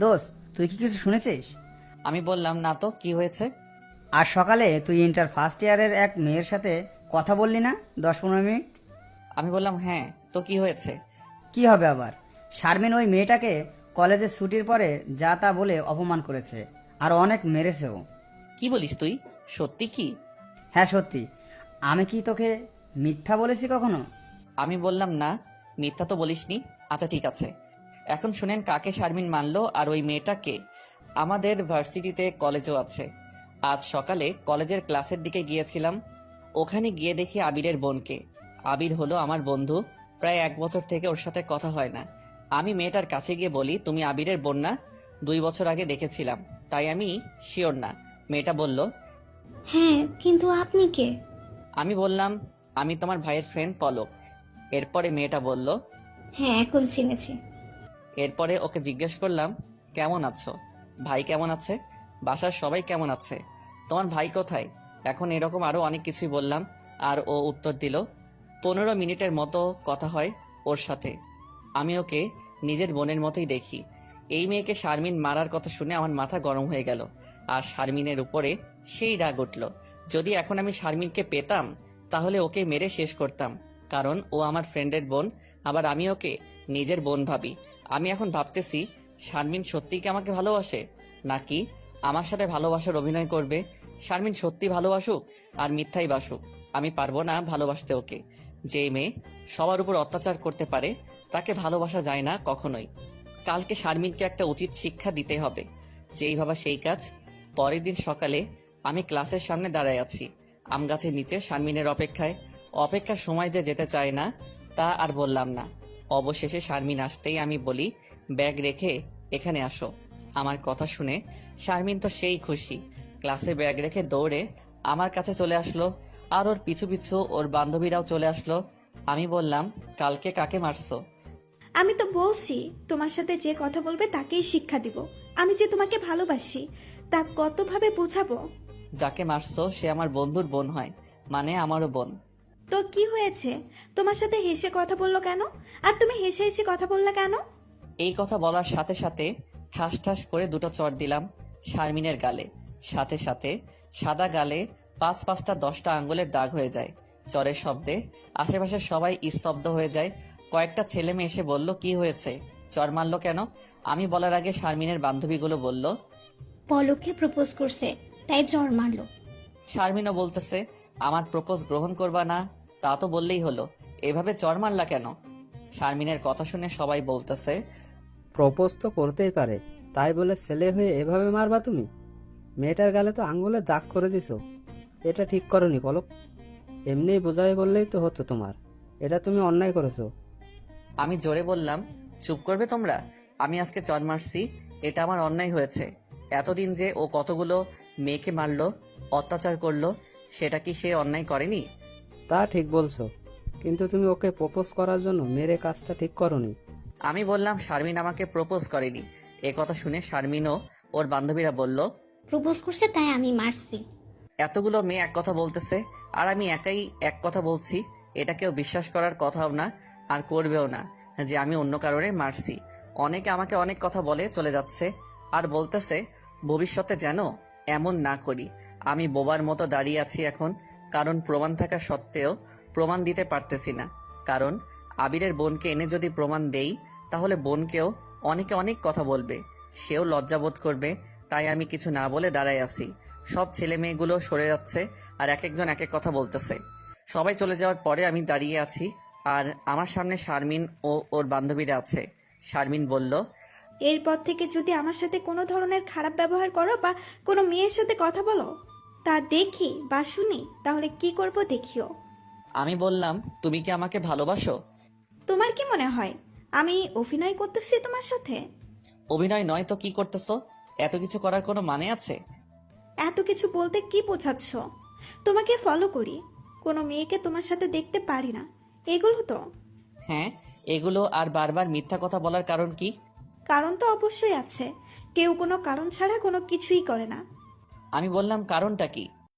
দোস্ত, তুই কি কিছু শুনেছিস? আমি বললাম, না তো, কি হয়েছে? আজ সকালে তুই ইন্টার ফার্স্ট ইয়ারের এক মেয়ের সাথে কথা বললি না, 10-15 মিনিট? আমি বললাম, হ্যাঁ, তো কি হয়েছে? কি হবে আবার? শারমিন ওই মেয়েটাকে কলেজে ছুটির পরে যা তা বলে অপমান করেছে, আর অনেক মেরেছেও। কি বলিস তুই? সত্যি কি? হ্যাঁ সত্যি। আমি কি তোকে মিথ্যা বলেছি কখনো? আমি বললাম, না, মিথ্যা তো বলিসনি। আচ্ছা, ঠিক আছে, এখন শুনেন কাকে শারমিন মানলো আর ওই মেয়েটাকে। আমাদের ভার্সিটিতে কলেজও আছে। আজ সকালে কলেজের ক্লাসের দিকে গিয়েছিলাম। ওখানে গিয়ে দেখি আবিরের বোনকে। আবির হলো আমার বন্ধু। প্রায় 1 বছর থেকে ওর সাথে কথা হয় না। আমি মেয়েটার কাছে গিয়ে বলি, তুমি আবিরের বোন না? 2 বছর আগে দেখেছিলাম, তাই আমি শিওর না। মেয়েটা বলল, হ্যাঁ, কিন্তু আপনি কে? আমি বললাম, আমি তোমার ভাইয়ের ফ্রেন্ড পলক। এরপরে মেয়েটা বলল, হ্যাঁ, এখন চিনেছি। এরপরে ওকে জিজ্ঞেস করলাম, কেমন আছো? ভাই কেমন আছে? বাসার সবাই কেমন আছে? তোমার ভাই কোথায়? এখন এরকম আরো অনেক কিছুই বললাম। আর ও উত্তর দিল। 15 মিনিটের মতো কথা হয় ওর সাথে। আমি ওকে নিজের বোনের মতোই দেখি। এই মেয়েকে শারমিন মারার কথা শুনে আমার মাথা গরম হয়ে গেল। আর শারমিনের উপরে সেই রাগ উঠল। যদি এখন আমি শারমিনকে পেতাম, তাহলে ওকে মেরে শেষ করতাম। কারণ ও আমার ফ্রেন্ডের বোন, আবার আমি ওকে নিজের বোন ভাবি। আমি এখন ভাবতেছি, শারমিন সত্যিই কি আমাকে ভালোবাসে, নাকি আমার সাথে ভালোবাসার অভিনয় করবে? শারমিন সত্যি ভালোবাসুক আর মিথ্যাই বাসুক, আমি পারবো না ভালোবাসতে ওকে। যে মেয়ে সবার উপর অত্যাচার করতে পারে, তাকে ভালোবাসা যায় না কখনোই। কালকে শারমিনকে একটা উচিত শিক্ষা দিতে হবে। যেই ভাবা সেই কাজ। পরের দিন সকালে আমি ক্লাসের সামনে দাঁড়ায় আছি, আম গাছের নিচে শারমিনের অপেক্ষায়। অপেক্ষার সময় যে যেতে চায় না, তা আর বললাম না। অবশেষে শারমিন আসতেই আমি বলি, ব্যাগ রেখে এখানে আসো। আমার কথা শুনে শারমিন তো সেই খুশি। ক্লাসে ব্যাগ রেখে দৌড়ে আমার কাছে চলে আসলো। আর ওর পিছু পিছু ওর বান্ধবীরাও চলে আসলো। আমি বললাম, কালকে কাকে মারছো? আমি তো বলছি, তোমার সাথে যে কথা বলবে তাকেই শিক্ষা দিব। আমি যে তোমাকে ভালোবাসি তা কতভাবে বোঝাবো? যাকে মারছো সে আমার বন্ধুর বোন হয়, মানে আমারও বোন। তো কি হয়েছে? তোমার সাথে হেসে কথা বললো কেন? আর তুমি হেসে হেসে কথা বললা কেন? এই কথা বলার সাথে সাথে ঠাস ঠাস করে দুটো চড় দিলাম শারমিনের গালে। সাথে সাথে সাদা গালে 5-5টা 10টা আঙ্গুলের দাগ হয়ে যায়। চরের শব্দে আশেপাশের সবাই স্তব্ধ হয়ে যায়। কয়েকটা ছেলে মেয়ে এসে বলল, কি হয়েছে, চর মারলো কেন? আমি বলার আগে শারমিনের বান্ধবীগুলো বলল, পলককে প্রপোজ করছে, তাই জ্বর মারলো। শারমিনও বলতেছে, আমার প্রপোজ গ্রহণ করবা না? তা তো বললেই হলো, এভাবে চর মারলা কেন? শারমিনের কথা শুনে সবাই বলতেছে, প্রপোজ তো করতেই পারে, তাই বলে ছেলে হয়ে এভাবে মারবা তুমি? মেয়েটার গালে তো আঙ্গুলে দাগ করে দিছো, এটা ঠিক করনি পলক। এমনিই বোঝাই বললেই তো হতো তোমার, এটা তুমি অন্যায় করেছো। আমি জোরে বললাম, চুপ করবে তোমরা? আমি আজকে চর মারছি, এটা আমার অন্যায় হয়েছে। এতদিন যে ও কতগুলো মেয়েকে মারলো, অত্যাচার করলো, সেটা কি সে অন্যায় করেনি? তা ঠিক বলছো, কিন্তু তুমি ওকে প্রপোজ করার জন্য মেরে কাজটা ঠিক করনি। আমি বললাম, শারমিন আমাকে প্রপোজ করেনি। এ কথা শুনে শারমিনও ওর বান্ধবীরা বলল, প্রপোজ করছে তাই আমি মারছি। এতগুলো মেয়ে এক কথা বলতেছে, আর আমি একাই এক কথা বলছি। এটা কেউ বিশ্বাস করার কথাও না, আর করবেও না, যে আমি অন্য কারণে মারছি। অনেকে আমাকে অনেক কথা বলে চলে যাচ্ছে, আর বলতেছে ভবিষ্যতে যেন এমন না করি। আমি বোবার মতো দাঁড়িয়ে আছি এখন, কারণ প্রমাণ থাকা সত্ত্বেও প্রমাণ দিতে পারতেছি না। কারণ আবিরের বোনকে এনে যদি প্রমাণ দেই, তাহলে বোনকেও অনেকে অনেক কথা বলবে, সেও লজ্জাবোধ করবে। তাই আমি কিছু না বলে দাঁড়ায় আছি। সব ছেলে মেয়েগুলো সরে যাচ্ছে, আর এক একজন এক এক কথা বলতেছে। সবাই চলে যাওয়ার পরে আমি দাঁড়িয়ে আছি, আর আমার সামনে শারমিন ও ওর বান্ধবীরা আছে। শারমিন বলল, এরপর থেকে যদি আমার সাথে কোনো ধরনের খারাপ ব্যবহার করো বা কোনো মেয়ের সাথে কথা বলো, তা দেখি বা শুনি, তাহলে কি করব দেখিও। আমি বললাম, তুমি কি আমাকে ভালোবাসো? তোমার কি মনে হয় আমি অভিনয় করতেছি তোমার সাথে? অভিনয় নয় তো কি করতেছো? এত কিছু করার কোনো মানে আছে? এত কিছু বলতে কি বোঝাচ্ছ? তোমাকে ফলো করি, কোনো মেয়েকে তোমার সাথে দেখতে পারি না, এগুলো তো। হ্যাঁ, এগুলো আর বারবার মিথ্যা কথা বলার কারণ কি? কারণ তো অবশ্যই আছে। কেউ কোনো কারণ ছাড়া কোনো কিছুই করে না। আমি বললাম, কারণটা কি?